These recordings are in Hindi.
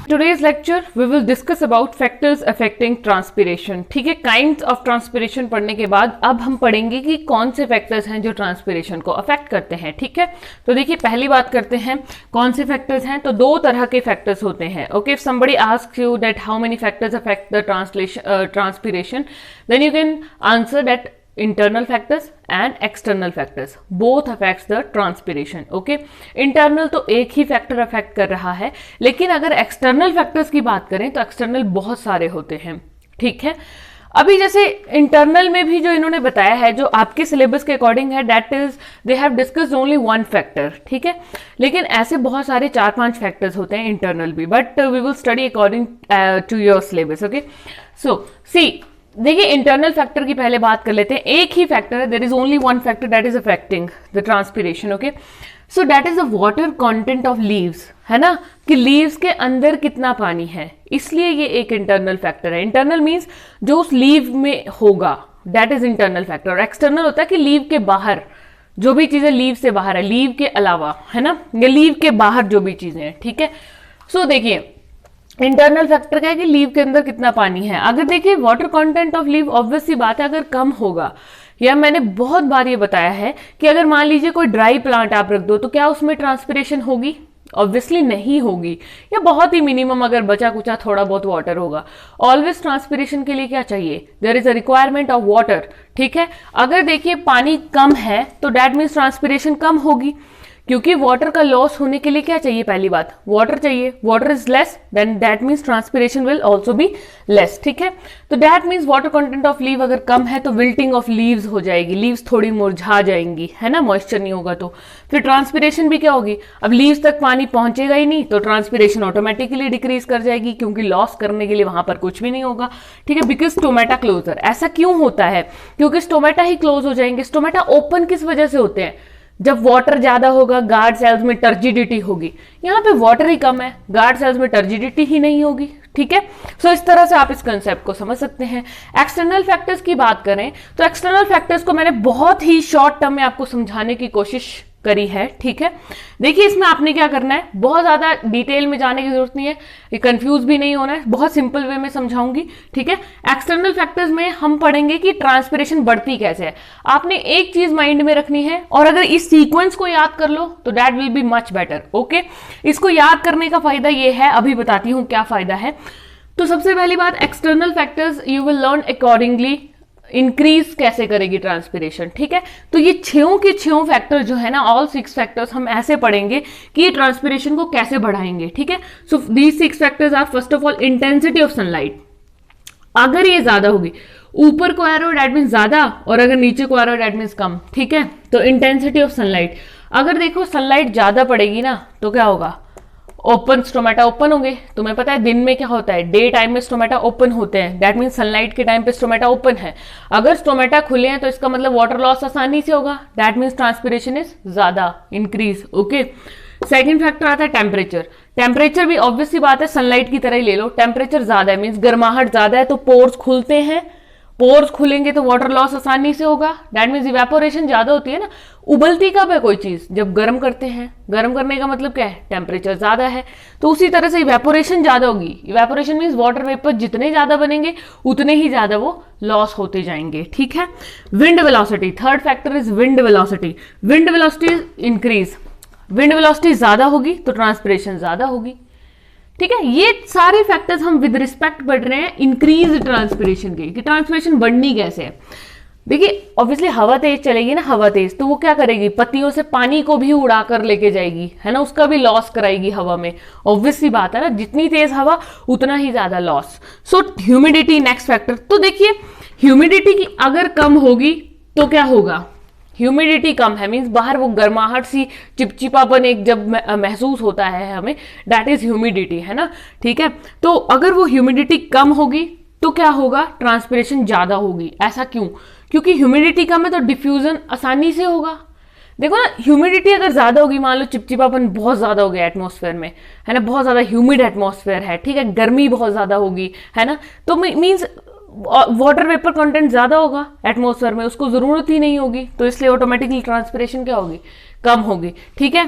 Today's lecture we will discuss about factors affecting transpiration. ठीक है, काइंड्स ऑफ ट्रांसपिरेशन पढ़ने के बाद अब हम पढ़ेंगे कि कौन से फैक्टर्स हैं जो ट्रांसपिरेशन को अफेक्ट करते हैं. ठीक है, तो देखिए पहली बात करते हैं कौन से फैक्टर्स हैं. तो दो तरह के फैक्टर्स होते हैं. Okay, if somebody asks you that how many factors affect the transpiration, then you can answer that internal factors and external factors both affects the transpiration. okay, internal तो एक ही फैक्टर अफेक्ट कर रहा है, लेकिन अगर एक्सटर्नल फैक्टर्स की बात करें तो एक्सटर्नल बहुत सारे होते हैं. ठीक है, अभी जैसे इंटरनल में भी जो इन्होंने बताया है, जो आपके सिलेबस के अकॉर्डिंग है, that is they have discussed only one factor. ठीक है, लेकिन ऐसे बहुत सारे 4-5 फैक्टर्स होते हैं इंटरनल भी, but we will study according to your syllabus. Okay, so see देखिए इंटरनल फैक्टर की पहले बात कर लेते हैं. एक ही फैक्टर है, there is only one factor that is affecting the transpiration. Okay, so that is the water content of leaves, है ना, कि लीव्स के अंदर कितना पानी है, इसलिए ये एक इंटरनल फैक्टर है. इंटरनल मींस जो उस लीव में होगा, दैट इज इंटरनल फैक्टर. और एक्सटर्नल होता है कि लीव के बाहर जो भी चीजें लीव से बाहर है, लीव के अलावा, है ना, या लीव के बाहर जो भी चीजें हैं. ठीक है, सो देखिए इंटरनल फैक्टर क्या है कि लीव के अंदर कितना पानी है. अगर देखिए water content of leave, obvious सी बात है, अगर कम होगा, या मैंने बहुत बार ये बताया है कि अगर मान लीजिए कोई ड्राई प्लांट आप रख दो तो क्या उसमें ट्रांसपिरेशन होगी? ऑब्वियसली नहीं होगी, या बहुत ही मिनिमम अगर बचा कुचा थोड़ा बहुत वाटर होगा. ऑलवेज ट्रांसपिरेशन के लिए क्या चाहिए? There is a requirement of water. ठीक है, अगर देखिए पानी कम है तो दैट मीन्स ट्रांसपिरेशन कम होगी, क्योंकि वाटर का लॉस होने के लिए क्या चाहिए? पहली बात वाटर चाहिए. Water is less, then that means transpiration will also be less. ठीक है, तो that means water content of leave अगर कम है तो विल्टिंग ऑफ लीव्स हो जाएगी, लीव्स थोड़ी मुरझा जाएंगी, है ना, मॉइस्चर नहीं होगा तो फिर ट्रांसपिरेशन भी क्या होगी? अब लीव्स तक पानी पहुंचेगा ही नहीं तो ट्रांसपिरेशन ऑटोमेटिकली डिक्रीज कर जाएगी, क्योंकि लॉस करने के लिए वहां पर कुछ भी नहीं होगा. ठीक है, बिकॉज स्टोमेटा क्लोजर. ऐसा क्यों होता है? क्योंकि स्टोमेटा ही क्लोज हो जाएंगे. स्टोमेटा ओपन किस वजह से होते हैं? जब वाटर ज्यादा होगा, गार्ड सेल्स में टर्जिडिटी होगी. यहाँ पे वाटर ही कम है, गार्ड सेल्स में टर्जिडिटी ही नहीं होगी. ठीक है, सो इस तरह से आप इस कंसेप्ट को समझ सकते हैं. एक्सटर्नल फैक्टर्स की बात करें तो एक्सटर्नल फैक्टर्स को मैंने बहुत ही शॉर्ट टर्म में आपको समझाने की कोशिश करी है. ठीक है, देखिए इसमें आपने क्या करना है, बहुत ज्यादा डिटेल में जाने की जरूरत नहीं है, ये कंफ्यूज भी नहीं होना है, बहुत सिंपल वे में समझाऊंगी. ठीक है, एक्सटर्नल फैक्टर्स में हम पढ़ेंगे कि ट्रांसपिरेशन बढ़ती कैसे है. आपने एक चीज माइंड में रखनी है, और अगर इस सीक्वेंस को याद कर लो तो that will be much better. Okay, इसको याद करने का फायदा ये है, अभी बताती हूं क्या फायदा है. तो सबसे पहली बात, external factors you will learn accordingly increase कैसे करेगी ट्रांसपिरेशन. ठीक है, तो ये 6 के 6 फैक्टर जो है ना, ऑल 6 फैक्टर्स हम ऐसे पढ़ेंगे कि ये ट्रांसपिरेशन को कैसे बढ़ाएंगे. ठीक है, so these 6 factors are first of all intensity of sunlight. अगर ये ज्यादा होगी, ऊपर को एरो दैट मीन्स ज्यादा, और अगर नीचे को एरो दैट मीन्स कम. ठीक है, तो इंटेंसिटी ऑफ सनलाइट, अगर देखो सनलाइट ज्यादा पड़ेगी ना तो क्या होगा? ओपन स्टोमेटा ओपन होंगे. तुम्हें पता है दिन में क्या होता है, डे टाइम में स्टोमेटा ओपन होते हैं, दैट मीन्स सनलाइट के टाइम पे स्टोमेटा ओपन है. अगर स्टोमेटा खुले हैं तो इसका मतलब वाटर लॉस आसानी से होगा, दैट मीन्स ट्रांसपिरेशन इज ज्यादा, इंक्रीज. ओके, सेकंड फैक्टर आता है टेम्परेचर. टेम्परेचर भी ऑब्वियस सी बात है, सनलाइट की तरह ही ले लो. टेम्परेचर ज्यादा है मीन्स गर्माहट ज्यादा है तो पोर्स खुलते हैं, पोर्स खुलेंगे तो वाटर लॉस आसानी से होगा, दैट मीन्स इवेपोरेशन ज्यादा होती है ना. उबलती कब है कोई चीज? जब गर्म करते हैं. गर्म करने का मतलब क्या है? टेम्परेचर ज्यादा है. तो उसी तरह से इवेपोरेशन ज्यादा होगी. इवेपोरेशन मीन्स वाटर वेपर जितने ज्यादा बनेंगे उतने ही ज्यादा वो लॉस होते जाएंगे. ठीक है, wind velocity, third factor is wind velocity. Wind velocity increase, wind velocity ज्यादा होगी तो ट्रांसपिरेशन ज्यादा होगी. ठीक है, ये सारे फैक्टर्स हम विद रिस्पेक्ट बढ़ रहे हैं इंक्रीज ट्रांसपिरेशन के, कि ट्रांसपिरेशन बढ़नी कैसे है. देखिए ऑब्वियसली हवा तेज चलेगी ना, हवा तेज तो वो क्या करेगी? पत्तियों से पानी को भी उड़ाकर लेके जाएगी, है ना, उसका भी लॉस कराएगी हवा में. ऑब्वियसली बात है ना, जितनी तेज हवा उतना ही ज्यादा लॉस. सो ह्यूमिडिटी नेक्स्ट फैक्टर. तो देखिए ह्यूमिडिटी की अगर कम होगी तो क्या होगा? ह्यूमिडिटी कम है मीन्स बाहर वो गर्माहट सी चिपचिपापन एक जब महसूस होता है हमें, दैट इज ह्यूमिडिटी, है ना. ठीक है, तो अगर वो ह्यूमिडिटी कम होगी तो क्या होगा? ट्रांसपिरेशन ज्यादा होगी. ऐसा क्यों? क्योंकि ह्यूमिडिटी कम है तो डिफ्यूजन आसानी से होगा. देखो ना, ह्यूमिडिटी अगर ज्यादा होगी, मान लो चिपचिपापन बहुत ज्यादा हो गया एटमॉस्फेयर में, है ना, बहुत ज्यादा ह्यूमिड एटमॉस्फेयर है. ठीक है, गर्मी बहुत ज्यादा होगी, है ना, तो मीन्स वाटर वेपर कंटेंट ज्यादा होगा एटमॉस्फेयर में, उसको जरूरत ही नहीं होगी, तो इसलिए ऑटोमेटिकली ट्रांसपिरेशन क्या होगी? कम होगी. ठीक है,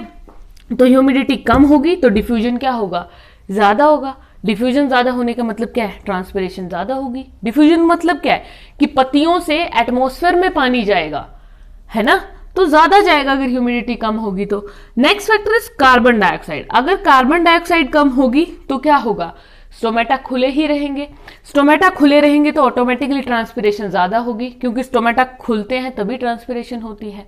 तो ह्यूमिडिटी कम होगी तो डिफ्यूजन क्या होगा, ज्यादा होगा। डिफ्यूजन ज्यादा होने का मतलब क्या है, ट्रांसपिरेशन ज्यादा होगी। डिफ्यूजन मतलब क्या है कि पत्तियों से एटमॉस्फेयर में पानी जाएगा, है ना, तो ज्यादा जाएगा अगर ह्यूमिडिटी कम होगी तो। Next factor is carbon dioxide. अगर कार्बन डाइऑक्साइड कम होगी तो क्या होगा, स्टोमेटा खुले ही रहेंगे। स्टोमेटा खुले रहेंगे तो ऑटोमेटिकली ट्रांसपिरेशन ज्यादा होगी, क्योंकि स्टोमेटा खुलते हैं तभी ट्रांसपिरेशन होती है।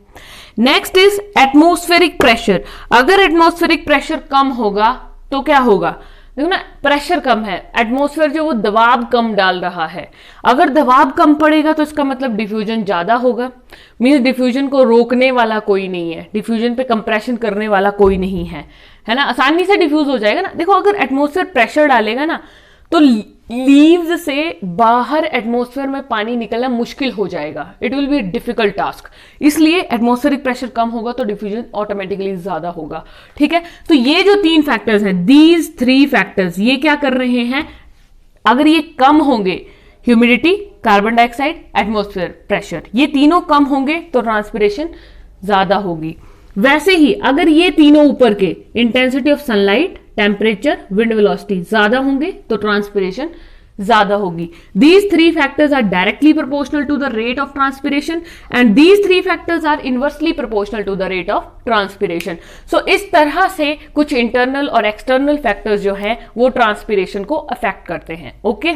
Next is atmospheric pressure. अगर एटमॉस्फेरिक प्रेशर कम होगा तो क्या होगा, देखो ना, प्रेशर कम है, एटमॉस्फेयर जो वो दबाव कम डाल रहा है। अगर दबाव कम पड़ेगा तो इसका मतलब डिफ्यूजन ज्यादा होगा। मींस डिफ्यूजन को रोकने वाला कोई नहीं है, डिफ्यूजन पे कंप्रेशन करने वाला कोई नहीं है, है ना, आसानी से डिफ्यूज हो जाएगा ना। देखो अगर एटमॉस्फेयर प्रेशर डालेगा ना तो लीव्स से बाहर एटमॉस्फेयर में पानी निकलना मुश्किल हो जाएगा, it will be a difficult task. इसलिए एटमॉस्फेरिक प्रेशर कम होगा तो डिफ्यूजन ऑटोमेटिकली ज्यादा होगा। ठीक है, तो ये जो 3 फैक्टर्स हैं, दीज 3 फैक्टर्स, ये क्या कर रहे हैं, अगर ये कम होंगे, humidity, carbon dioxide, atmosphere pressure, ये तीनों कम होंगे तो ट्रांसपिरेशन ज्यादा होगी। वैसे ही अगर ये तीनों ऊपर के, intensity of sunlight, temperature, wind velocity ज्यादा होंगे तो ट्रांसपिरेशन ज्यादा होगी। These 3 factors are directly proportional to the rate of transpiration and these 3 factors are inversely proportional to the rate of transpiration. So इस तरह से कुछ इंटरनल और एक्सटर्नल फैक्टर्स जो हैं वो ट्रांसपिरेशन को अफेक्ट करते हैं। ओके